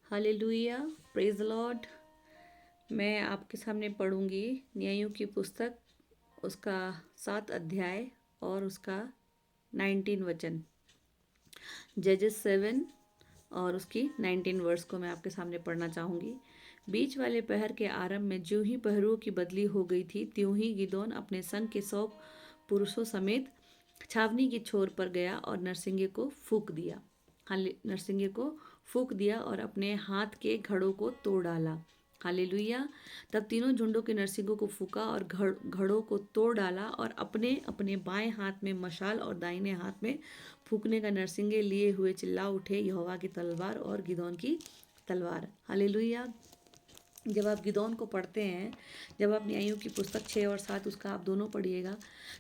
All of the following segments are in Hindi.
Hallelujah, praise the Lord. मैं आपके सामने पढ़ूंगी न्यायों की पुस्तक, उसका 7 अध्याय और उसका 19 वचन। जजेस 7 और उसकी 19 वर्स को मैं आपके सामने पढ़ना चाहूंगी। बीच वाले पहर के आरंभ में ज्यों ही पहरुओं की बदली हो गई थी, त्यों ही गिदोन अपने संग के 100 पुरुषों समेत छावनी की छोर पर गया और नरसिंगे को फूंक दिया। नरसिंगे को फूंक दिया और अपने हाथ के घड़ों को तोड़ डाला। हालेलुया। तब तीनों झुंडों के नरसिंगों को फूंका और घड़ों को तोड़ डाला और अपने अपने बाएं हाथ में मशाल और दाहिने हाथ में फूंकने का नरसिंगे लिए हुए चिल्ला उठे, यहोवा की तलवार और गिदोन की तलवार। हालेलुया। जब आप गिदोन को पढ़ते हैं, जब आप न्यायों की पुस्तक 6 और 7 उसका आप दोनों पढ़िएगा,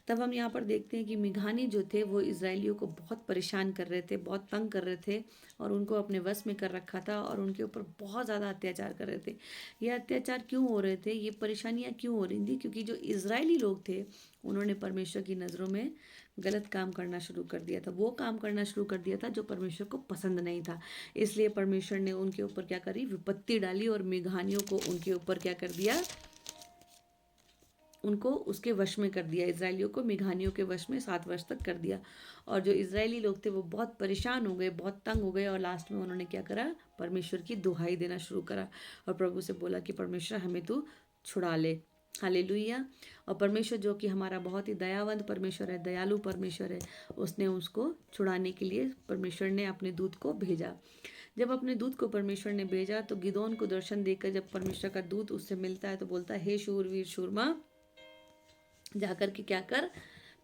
तब हम यहाँ पर देखते हैं कि मिघानी जो थे वो इजरायलियों को बहुत परेशान कर रहे थे, बहुत तंग कर रहे थे और उनको अपने वश में कर रखा था और उनके ऊपर बहुत ज़्यादा अत्याचार कर रहे थे। ये अत्याचार क्यों हो रहे थे, ये परेशानियाँ क्यों हो रही थी? क्योंकि जो इजरायली लोग थे उन्होंने परमेश्वर की नज़रों में गलत काम करना शुरू कर दिया था। वो काम करना शुरू कर दिया था जो परमेश्वर को पसंद नहीं था। इसलिए परमेश्वर ने उनके ऊपर क्या करी, विपत्ति डाली और मेघानियों को उनके ऊपर क्या कर दिया, उनको उसके वश में कर दिया। इजरायलियों को मेघानियों के वश में 7 वर्ष तक कर दिया। और जो इजरायली लोग थे वो बहुत परेशान हो गए, बहुत तंग हो गए और लास्ट में उन्होंने क्या करा, परमेश्वर की दुहाई देना शुरू करा और प्रभु से बोला कि परमेश्वर हमें तू छुड़ा ले। हालेलुया। और परमेश्वर जो कि हमारा बहुत ही दयावंत परमेश्वर है, दयालु परमेश्वर है, उसने उसको छुड़ाने के लिए परमेश्वर ने अपने दूत को भेजा। जब अपने दूत को परमेश्वर ने भेजा तो गिदोन को दर्शन देकर जब परमेश्वर का दूत उससे मिलता है तो बोलता है, हे शूरवीर शूरमा, जाकर के क्या कर,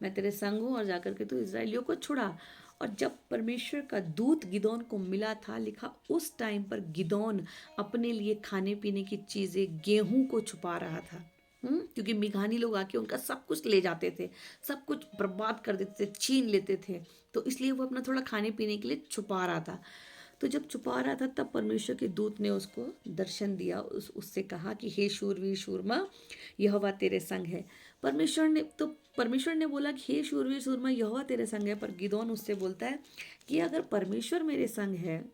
मैं तेरे संग हूँ और जाकर के तू इजराइलियों को छुड़ा। और जब परमेश्वर का दूत गिदोन को मिला था, लिखा उस टाइम पर गिदोन अपने लिए खाने पीने की चीजें, गेहूं को छुपा रहा था। क्योंकि मिघानी लोग आके उनका सब कुछ ले जाते थे, सब कुछ बर्बाद कर देते थे, छीन लेते थे। तो इसलिए वो अपना थोड़ा खाने पीने के लिए छुपा रहा था। तो जब छुपा रहा था तब परमेश्वर के दूत ने उसको दर्शन दिया, उससे कहा कि हे शूरवीर शूरमा, यहोवा तेरे संग है। परमेश्वर ने बोला कि हे शूरवीर शूरमा, यहोवा तेरे संग है। पर गिदोन उससे बोलता है कि अगर परमेश्वर मेरे संग है,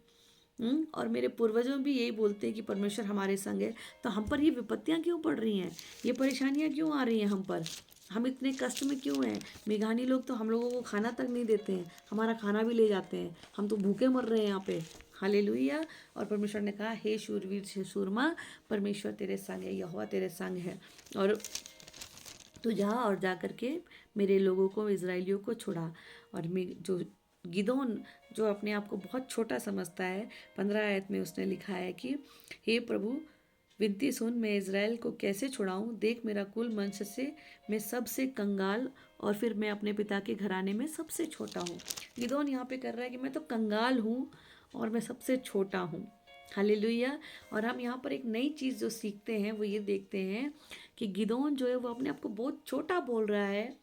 और मेरे पूर्वजों भी यही बोलते हैं कि परमेश्वर हमारे संग है, तो हम पर ये विपत्तियां क्यों पड़ रही हैं, ये परेशानियां क्यों आ रही हैं हम पर, हम इतने कष्ट में क्यों हैं? मेघानी लोग तो हम लोगों को खाना तक नहीं देते हैं, हमारा खाना भी ले जाते हैं, हम तो भूखे मर रहे हैं यहाँ पे। हालेलुया। और परमेश्वर ने कहा, हे शूरवीर शूरमा, परमेश्वर तेरे संग है, यहोवा तेरे संग है, और तू जा और जा करके मेरे लोगों को, इजराइलियों को छुड़ा। और जो गिदोन जो अपने आप को बहुत छोटा समझता है, 15 आयत में उसने लिखा है कि हे प्रभु, विनती सुन, मैं इज़राइल को कैसे छुड़ाऊं? देख, मेरा कुल वंश से मैं सबसे कंगाल और फिर मैं अपने पिता के घराने में सबसे छोटा हूँ। गिदोन यहाँ पे कर रहा है कि मैं तो कंगाल हूँ और मैं सबसे छोटा हूँ। हालेलुया। और हम यहाँ पर एक नई चीज़ जो सीखते हैं वो ये देखते हैं कि गिदोन जो है वो अपने आप को बहुत छोटा बोल रहा है,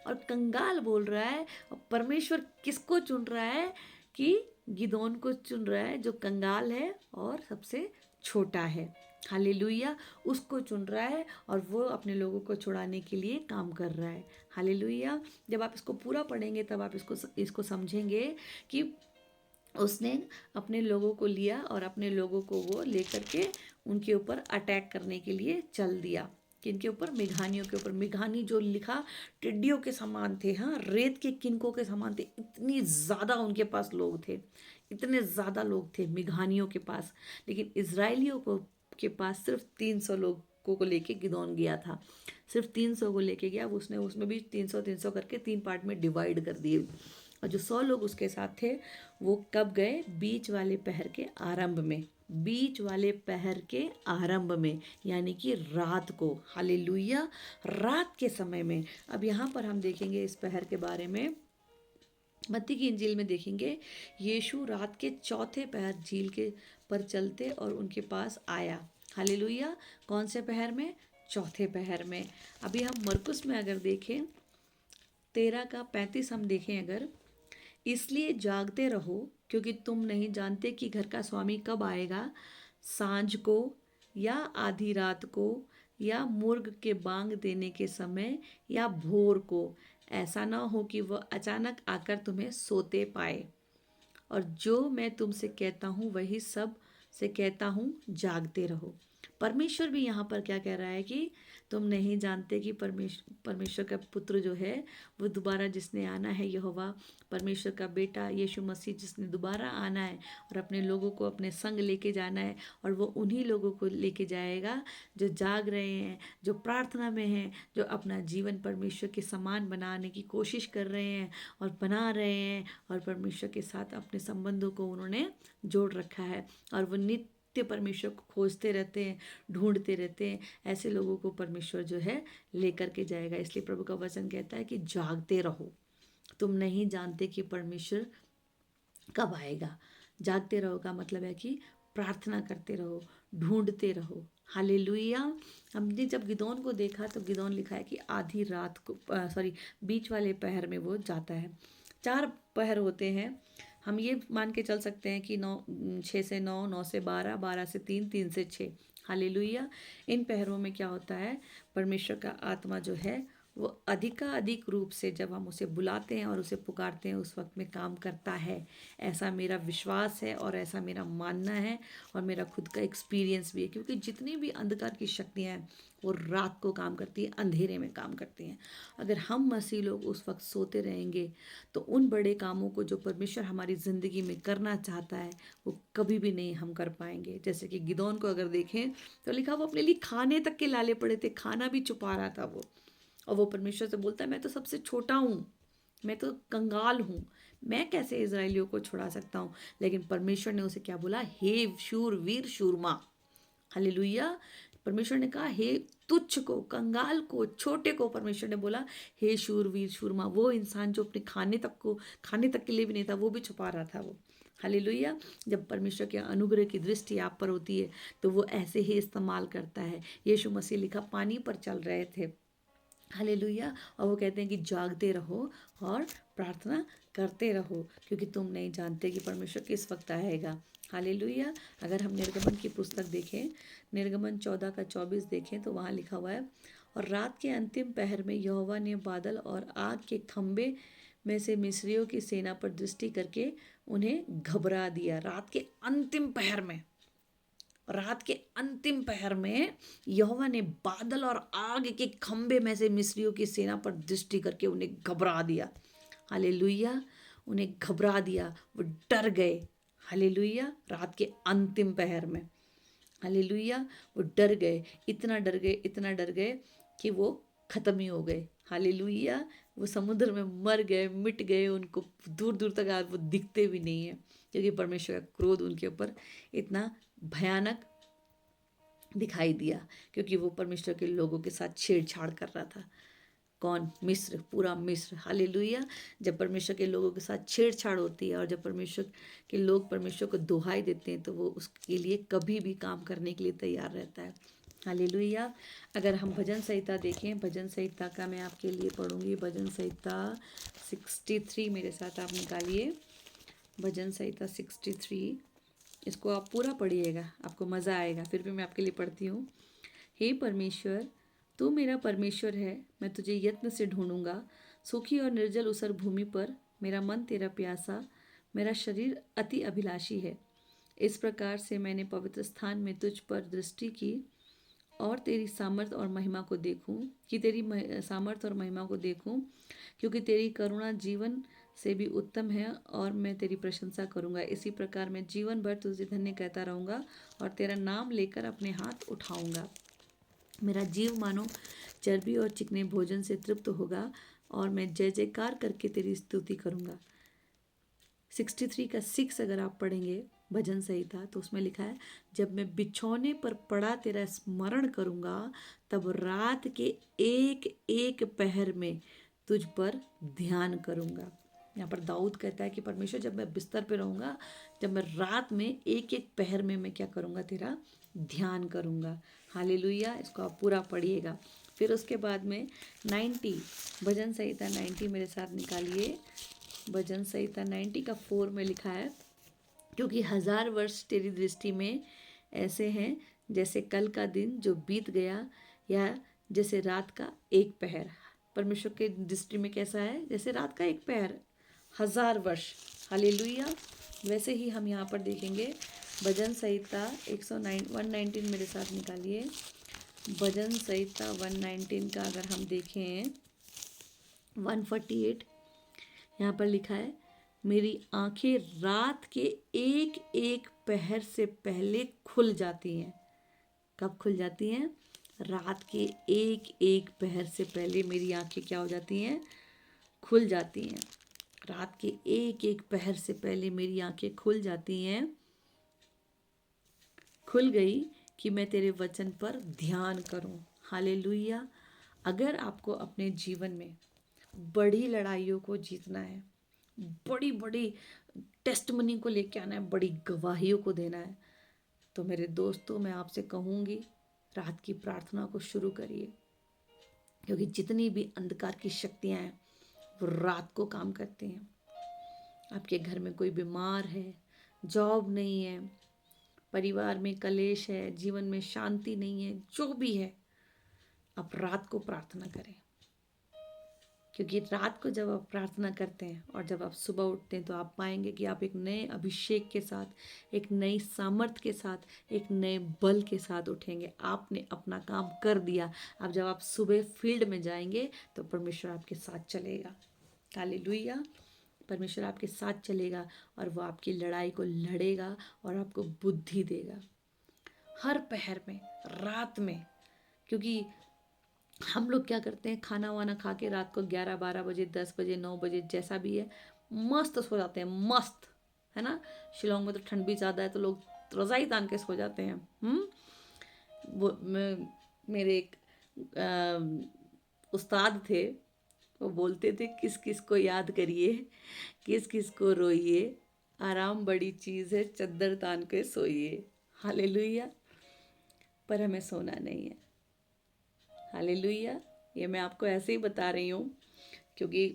और कंगाल बोल रहा है। और परमेश्वर किसको चुन रहा है? कि गिदोन को चुन रहा है जो कंगाल है और सबसे छोटा है। हालेलुया। उसको चुन रहा है और वो अपने लोगों को छुड़ाने के लिए काम कर रहा है। हालेलुया। जब आप इसको पूरा पढ़ेंगे तब आप इसको समझेंगे कि उसने अपने लोगों को लिया और अपने लोगों को वो लेकर के उनके ऊपर अटैक करने के लिए चल दिया। किनके ऊपर? मेघानियों के ऊपर। मेघानी जो लिखा टिड्डियों के समान थे, हाँ, रेत के किनकों के समान थे। इतनी ज़्यादा उनके पास लोग थे, इतने ज़्यादा लोग थे मेघानियों के पास। लेकिन इसराइलियों को के पास सिर्फ 300 लोगों को लेके गिदोन गया था, सिर्फ 300 को लेके गया। उसने उसमें भी 300 300 करके 3 पार्ट में डिवाइड कर दिए। और जो 100 लोग उसके साथ थे वो कब गए? बीच वाले पहर के आरंभ में, बीच वाले पहर के आरंभ में, यानी कि रात को। हालेलुया। रात के समय में। अब यहाँ पर हम देखेंगे इस पहर के बारे में, मत्ती की इंजील में देखेंगे, यीशु रात के चौथे पहर झील के पर चलते और उनके पास आया। हालेलुया। कौन से पहर में? चौथे पहर में। अभी हम मरकुस में अगर देखें 13 का 35 हम देखें अगर, इसलिए जागते रहो क्योंकि तुम नहीं जानते कि घर का स्वामी कब आएगा, सांझ को या आधी रात को या मुर्ग के बांग देने के समय या भोर को, ऐसा ना हो कि वह अचानक आकर तुम्हें सोते पाए। और जो मैं तुमसे कहता हूँ वही सब से कहता हूँ जागते रहो। परमेश्वर भी यहाँ पर क्या कह रहा है कि तुम नहीं जानते कि परमेश्वर का पुत्र जो है वो दोबारा जिसने आना है, यहोवा परमेश्वर का बेटा यीशु मसीह जिसने दोबारा आना है और अपने लोगों को अपने संग लेके जाना है, और वो उन्हीं लोगों को लेके जाएगा जो जाग रहे हैं, जो प्रार्थना में हैं, जो अपना जीवन परमेश्वर के समान बनाने की कोशिश कर रहे हैं और बना रहे हैं, और परमेश्वर के साथ अपने संबंधों को उन्होंने जोड़ रखा है, और वो नित्य परमेश्वर को खोजते रहते हैं, ढूंढते रहते हैं। ऐसे लोगों को परमेश्वर जो है लेकर के जाएगा। इसलिए प्रभु का वचन कहता है कि जागते रहो, तुम नहीं जानते कि परमेश्वर कब आएगा। जागते रहो का मतलब है कि प्रार्थना करते रहो, ढूंढते रहो। हालेलुया। हमने जब गिदोन को देखा तो गिदोन लिखा है कि आधी रात को बीच वाले पहर में वो जाता है। 4 पहर होते हैं। हम ये मान के चल सकते हैं कि 6 से 9, 9 से 12, 12 से 3, 3 से 6। हालेलुया। इन पहरों में क्या होता है, परमेश्वर का आत्मा जो है वो अधिकाधिक रूप से जब हम उसे बुलाते हैं और उसे पुकारते हैं उस वक्त में काम करता है। ऐसा मेरा विश्वास है और ऐसा मेरा मानना है और मेरा खुद का एक्सपीरियंस भी है, क्योंकि जितनी भी अंधकार की शक्तियाँ हैं वो रात को काम करती हैं, अंधेरे में काम करती हैं। अगर हम मसीह लोग उस वक्त सोते रहेंगे तो उन बड़े कामों को जो परमेश्वर हमारी ज़िंदगी में करना चाहता है वो कभी भी नहीं हम कर पाएंगे। जैसे कि गिदोन को अगर देखें तो लिखा वो अपने लिए खाने तक के लाले पड़े थे, खाना भी छुपा रहा था वो, और वो परमेश्वर से बोलता है मैं तो सबसे छोटा हूँ, मैं तो कंगाल हूँ, मैं कैसे इज़राइलियों को छुड़ा सकता हूँ। लेकिन परमेश्वर ने उसे क्या बोला, हे शूरवीर शूरमा। हालेलुया। परमेश्वर ने कहा हे तुच्छ को, कंगाल को, छोटे को, परमेश्वर ने बोला हे शूरवीर शूरमा। वो इंसान जो अपने खाने तक के लिए भी नहीं था, वो भी छुपा रहा था वो। हालेलुया। जब परमेश्वर के अनुग्रह की दृष्टि आप पर होती है तो वो ऐसे ही इस्तेमाल करता है। यीशु मसीह लिखा पानी पर चल रहे थे। हालेलुया। और वो कहते हैं कि जागते रहो और प्रार्थना करते रहो, क्योंकि तुम नहीं जानते कि परमेश्वर किस वक्त आएगा। हालेलुया। अगर हम निर्गमन की पुस्तक देखें, निर्गमन 14:24 देखें तो वहाँ लिखा हुआ है, और रात के अंतिम पहर में यहोवा ने बादल और आग के खंभे में से मिस्रियों की सेना पर दृष्टि करके उन्हें घबरा दिया। रात के अंतिम पहर में, रात के अंतिम पहर में यहोवा ने बादल और आग के खंभे में से मिस्रियों की सेना पर दृष्टि करके उन्हें घबरा दिया। हालेलुया। उन्हें घबरा दिया, वो डर गए। हालेलुया। रात के अंतिम पहर में, हालेलुया, वो डर गए, इतना डर गए, इतना डर गए कि वो खत्म ही हो गए। हालेलुया। वो समुद्र में मर गए, मिट गए, उनको दूर दूर तक आज वो दिखते भी नहीं है, क्योंकि परमेश्वर का क्रोध उनके ऊपर इतना भयानक दिखाई दिया, क्योंकि वो परमेश्वर के लोगों के साथ छेड़छाड़ कर रहा था। कौन? मिस्र, पूरा मिस्र। हालेलुया। जब परमेश्वर के लोगों के साथ छेड़छाड़ होती है और जब परमेश्वर के लोग परमेश्वर को दुहाई देते हैं तो वो उसके लिए कभी भी काम करने के लिए तैयार रहता है। हालेलुया। अगर हम भजन संहिता देखें, भजन संहिता का मैं आपके लिए पढ़ूंगी, भजन संहिता 63 मेरे साथ आप निकालिए। भजन संहिता 63, इसको आप पूरा पढ़िएगा, आपको मज़ा आएगा। फिर भी मैं आपके लिए पढ़ती हूँ। हे परमेश्वर, तू मेरा परमेश्वर है, मैं तुझे यत्न से ढूंढूंगा। सूखी और निर्जल ऊसर भूमि पर मेरा मन तेरा प्यासा, मेरा शरीर अति अभिलाषी है। इस प्रकार से मैंने पवित्र स्थान में तुझ पर दृष्टि की और तेरी सामर्थ और महिमा को देखूं, कि तेरी सामर्थ और महिमा को देखूं, क्योंकि तेरी करुणा जीवन से भी उत्तम है और मैं तेरी प्रशंसा करूंगा। इसी प्रकार मैं जीवन भर तुझे धन्य कहता रहूंगा और तेरा नाम लेकर अपने हाथ उठाऊंगा। मेरा जीव मानो चर्बी और चिकने भोजन से तृप्त होगा और मैं जय जयकार करके तेरी स्तुति करूंगा। 63 का 6 अगर आप पढ़ेंगे भजन संहिता तो उसमें लिखा है, जब मैं बिछौने पर पड़ा तेरा स्मरण करूंगा, तब रात के एक एक पहर में तुझ पर ध्यान करूंगा। यहाँ पर दाऊद कहता है कि परमेश्वर, जब मैं बिस्तर पे रहूंगा, जब मैं रात में एक एक पहर में मैं क्या करूंगा, तेरा ध्यान करूंगा। हालेलुया। इसको आप पूरा पढ़िएगा। फिर उसके बाद में 90, भजन संहिता 90 मेरे साथ निकालिए। भजन संहिता 90 का 4 में लिखा है, क्योंकि 1000 वर्ष तेरी दृष्टि में ऐसे हैं जैसे कल का दिन जो बीत गया, या जैसे रात का एक पहर। परमेश्वर के दृष्टि में कैसा है? जैसे रात का एक पहर, 1000 वर्ष। हालेलुया। वैसे ही हम यहाँ पर देखेंगे भजन संहिता 119 मेरे साथ निकालिए। भजन संहिता 119 का अगर हम देखें 148, यहाँ पर लिखा है, मेरी आंखें रात के एक एक पहर से पहले खुल जाती हैं। कब खुल जाती हैं? रात के एक एक पहर से पहले मेरी आंखें क्या हो जाती हैं? खुल जाती हैं। रात के एक एक पहर से पहले मेरी आंखें खुल जाती हैं, खुल गई कि मैं तेरे वचन पर ध्यान करूं। हालेलुया। अगर आपको अपने जीवन में बड़ी लड़ाइयों को जीतना है, बड़ी बड़ी टेस्टमनी को लेके आना है, बड़ी गवाहियों को देना है, तो मेरे दोस्तों मैं आपसे कहूँगी रात की प्रार्थना को शुरू करिए। क्योंकि जितनी भी अंधकार की शक्तियाँ हैं वो रात को काम करती हैं। आपके घर में कोई बीमार है, जॉब नहीं है, परिवार में कलेश है, जीवन में शांति नहीं है, जो भी है, आप रात को प्रार्थना करें। क्योंकि रात को जब आप प्रार्थना करते हैं और जब आप सुबह उठते हैं तो आप पाएंगे कि आप एक नए अभिषेक के साथ, एक नई सामर्थ्य के साथ, एक नए बल के साथ उठेंगे। आपने अपना काम कर दिया। अब जब आप सुबह फील्ड में जाएंगे तो परमेश्वर आपके साथ चलेगा। हालेलुया। परमेश्वर आपके साथ चलेगा और वो आपकी लड़ाई को लड़ेगा और आपको बुद्धि देगा हर पहर में, रात में। क्योंकि हम लोग क्या करते हैं, खाना वाना खा के रात को 11-12 बजे, 10 बजे, 9 बजे, जैसा भी है, मस्त सो जाते हैं, मस्त, है ना। शिलोंग में तो ठंड भी ज़्यादा है तो लोग रज़ाई तान के सो जाते हैं। वो मेरे एक उस्ताद थे, वो बोलते थे, किस किस को याद करिए, किस किस को रोइए, आराम बड़ी चीज़ है, चद्दर तान के सोइए। हालेलुया। पर हमें सोना नहीं है। हालेलुया। ये मैं आपको ऐसे ही बता रही हूँ क्योंकि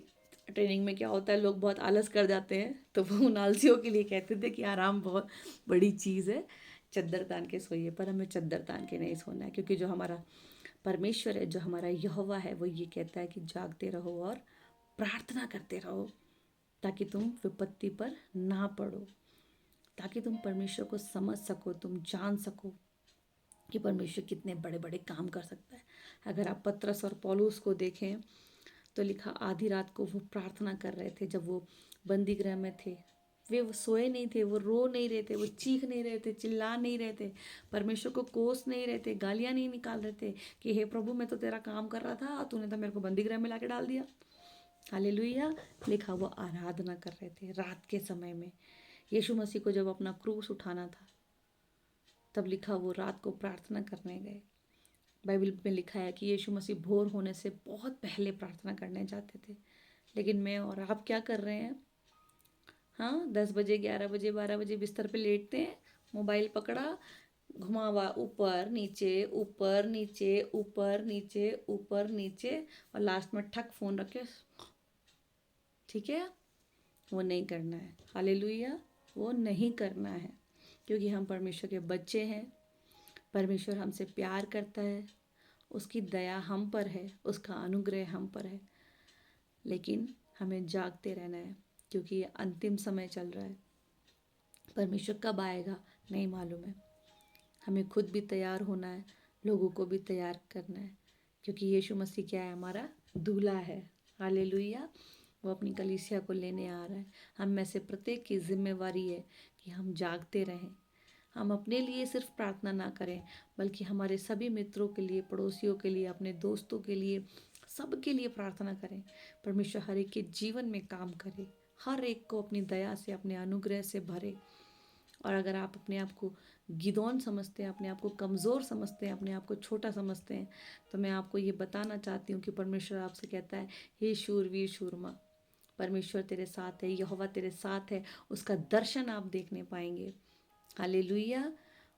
ट्रेनिंग में क्या होता है, लोग बहुत आलस कर जाते हैं, तो वो उन आलसियों के लिए कहते थे कि आराम बहुत बड़ी चीज़ है, चद्दर तान के सोइए। पर हमें चद्दर तान के नहीं सोना है, क्योंकि जो हमारा परमेश्वर है, जो हमारा यहोवा है, वो ये कहता है कि जागते रहो और प्रार्थना करते रहो, ताकि तुम विपत्ति पर ना पड़ो, ताकि तुम परमेश्वर को समझ सको, तुम जान सको कि परमेश्वर कितने बड़े बड़े काम कर सकता है। अगर आप पतरस और पौलुस को देखें तो लिखा, आधी रात को वो प्रार्थना कर रहे थे जब वो बंदी गृह में थे। वे वो सोए नहीं थे, वो रो नहीं रहे थे, वो चीख नहीं रहे थे, चिल्ला नहीं रहे थे, परमेश्वर को कोस नहीं रहे थे, गालियाँ नहीं निकाल रहे थे कि हे प्रभु मैं तो तेरा काम कर रहा था, तूने तो मेरे को बंदी गृह में लाके डाल दिया। हालेलुया। लिखा, वो आराधना कर रहे थे रात के समय में। यीशु मसीह को जब अपना क्रूस उठाना था तब लिखा वो रात को प्रार्थना करने गए। बाइबल में लिखा है कि यीशु मसीह भोर होने से बहुत पहले प्रार्थना करने जाते थे। लेकिन मैं और आप क्या कर रहे हैं? हाँ, 10 बजे, 11 बजे, 12 बजे बिस्तर पे लेटते हैं, मोबाइल पकड़ा, घुमावा, ऊपर नीचे, ऊपर नीचे, ऊपर नीचे, ऊपर नीचे, और लास्ट में ठक फोन रखे। ठीक है, वो नहीं करना है। हालेलुया। वो नहीं करना है, क्योंकि हम परमेश्वर के बच्चे हैं। परमेश्वर हमसे प्यार करता है, उसकी दया हम पर है, उसका अनुग्रह हम पर है। लेकिन हमें जागते रहना है, क्योंकि ये अंतिम समय चल रहा है। परमेश्वर कब आएगा नहीं मालूम है। हमें खुद भी तैयार होना है, लोगों को भी तैयार करना है, क्योंकि यीशु मसीह क्या है? हमारा दूल्हा है। हालेलुया। वो अपनी कलीसिया को लेने आ रहा है। हम में से प्रत्येक की जिम्मेवारी है कि हम जागते रहें। हम अपने लिए सिर्फ प्रार्थना ना करें, बल्कि हमारे सभी मित्रों के लिए, पड़ोसियों के लिए, अपने दोस्तों के लिए, सबके लिए प्रार्थना करें। परमेश्वर हर एक के जीवन में काम करे, हर एक को अपनी दया से, अपने अनुग्रह से भरे। और अगर आप अपने आप को गिदौन समझते हैं, अपने आप को कमज़ोर समझते हैं, अपने आप को छोटा समझते हैं, तो मैं आपको ये बताना चाहती हूँ कि परमेश्वर आपसे कहता है, हे शूरवीर शूरमा, परमेश्वर तेरे साथ है, यहोवा तेरे साथ है। उसका दर्शन आप देखने पाएंगे। हालेलुया।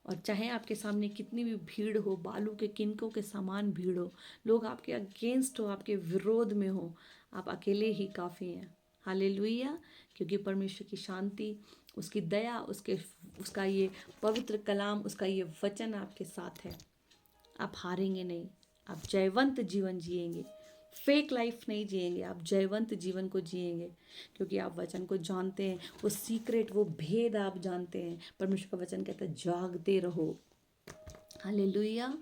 और चाहे आपके सामने कितनी भी भीड़ हो, बालू के किनकों के समान भीड़ हो, लोग आपके अगेंस्ट हो, आपके विरोध में हो, आप अकेले ही काफ़ी हैं। हालेलुया। क्योंकि परमेश्वर की शांति, उसकी दया, उसका ये पवित्र कलाम, उसका ये वचन आपके साथ है। आप हारेंगे नहीं, आप जयवंत जीवन जिएंगे। फेक लाइफ नहीं जिएंगे, आप जयवंत जीवन को जिएंगे, क्योंकि आप वचन को जानते हैं, वो सीक्रेट, वो भेद आप जानते हैं। परमेश्वर का वचन कहता है जागते रहो। हालेलुया।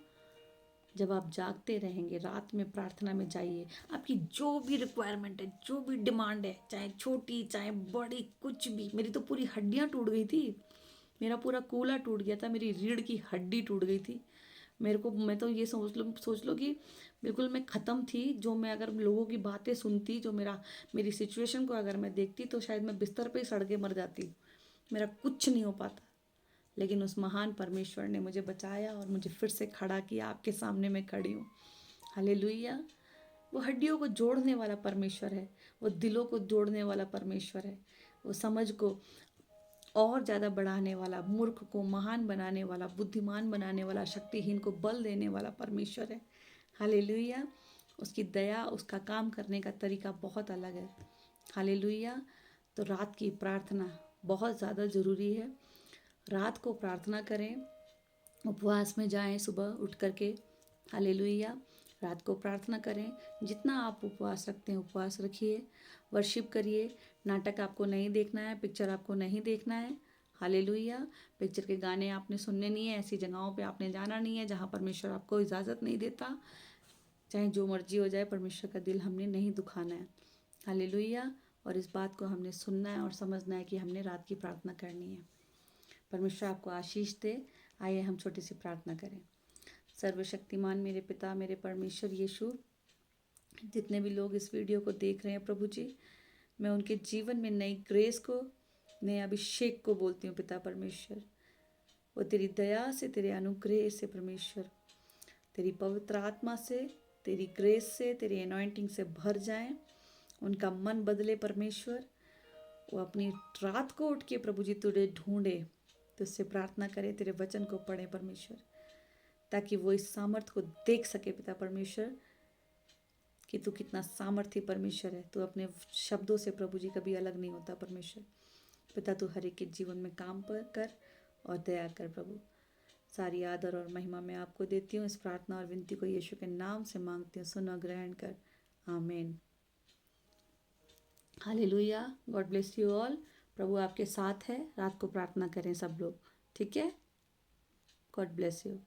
जब आप जागते रहेंगे, रात में प्रार्थना में जाइए, आपकी जो भी रिक्वायरमेंट है, जो भी डिमांड है, चाहे छोटी चाहे बड़ी, कुछ भी। मेरी तो पूरी हड्डियां टूट गई थी, मेरा पूरा कूला टूट गया था, मेरी रीढ़ की हड्डी टूट गई थी। मेरे को, मैं तो ये सोच लो कि बिल्कुल मैं ख़त्म थी। जो मैं अगर लोगों की बातें सुनती, जो मेरी सिचुएशन को अगर मैं देखती, तो शायद मैं बिस्तर पे ही सड़ के मर जाती, मेरा कुछ नहीं हो पाता। लेकिन उस महान परमेश्वर ने मुझे बचाया और मुझे फिर से खड़ा किया, आपके सामने मैं खड़ी हूँ। हालेलुया। वो हड्डियों को जोड़ने वाला परमेश्वर है, वो दिलों को जोड़ने वाला परमेश्वर है, वो समझ को और ज़्यादा बढ़ाने वाला, मूर्ख को महान बनाने वाला, बुद्धिमान बनाने वाला, शक्तिहीन को बल देने वाला परमेश्वर है। हालेलुया। उसकी दया, उसका काम करने का तरीका बहुत अलग है। हालेलुया। तो रात की प्रार्थना बहुत ज़्यादा ज़रूरी है। रात को प्रार्थना करें, उपवास में जाएं सुबह उठ करके। हालेलुया। रात को प्रार्थना करें, जितना आप उपवास रखते हैं उपवास रखिए, वर्शिप करिए। नाटक आपको नहीं देखना है, पिक्चर आपको नहीं देखना है। हालेलुया। पिक्चर के गाने आपने सुनने नहीं है, ऐसी जगहों पे आपने जाना नहीं है जहाँ परमेश्वर आपको इजाज़त नहीं देता। चाहे जो मर्जी हो जाए, परमेश्वर का दिल हमने नहीं दुखाना है। हालेलुया। और इस बात को हमने सुनना है और समझना है कि हमने रात की प्रार्थना करनी है। परमेश्वर आपको आशीष दे। आइए हम छोटी सी प्रार्थना करें। सर्वशक्तिमान मेरे पिता, मेरे परमेश्वर यीशु, जितने भी लोग इस वीडियो को देख रहे हैं प्रभु जी, मैं उनके जीवन में नई ग्रेस को, नए अभिषेक को बोलती हूँ पिता परमेश्वर। वो तेरी दया से, तेरे अनुग्रह से परमेश्वर, तेरी पवित्र आत्मा से, तेरी ग्रेस से, तेरी अनॉइंटिंग से भर जाएं। उनका मन बदले परमेश्वर। वो अपनी रात को उठ के प्रभु जी तुझे ढूंढे, तुझसे प्रार्थना करे, तेरे वचन को पढ़े परमेश्वर, ताकि वो इस सामर्थ को देख सके पिता परमेश्वर कि तू कितना सामर्थ्य परमेश्वर है। तू अपने शब्दों से प्रभु जी कभी अलग नहीं होता परमेश्वर। पिता तू हर एक के जीवन में काम पर कर और दया कर प्रभु। सारी आदर और महिमा मैं आपको देती हूँ। इस प्रार्थना और विनती को यीशु के नाम से मांगती हूँ, सुन और ग्रहण कर। आमीन। हालेलुया। God bless you all. प्रभु आपके साथ है। रात को प्रार्थना करें सब लोग, ठीक है। God bless you.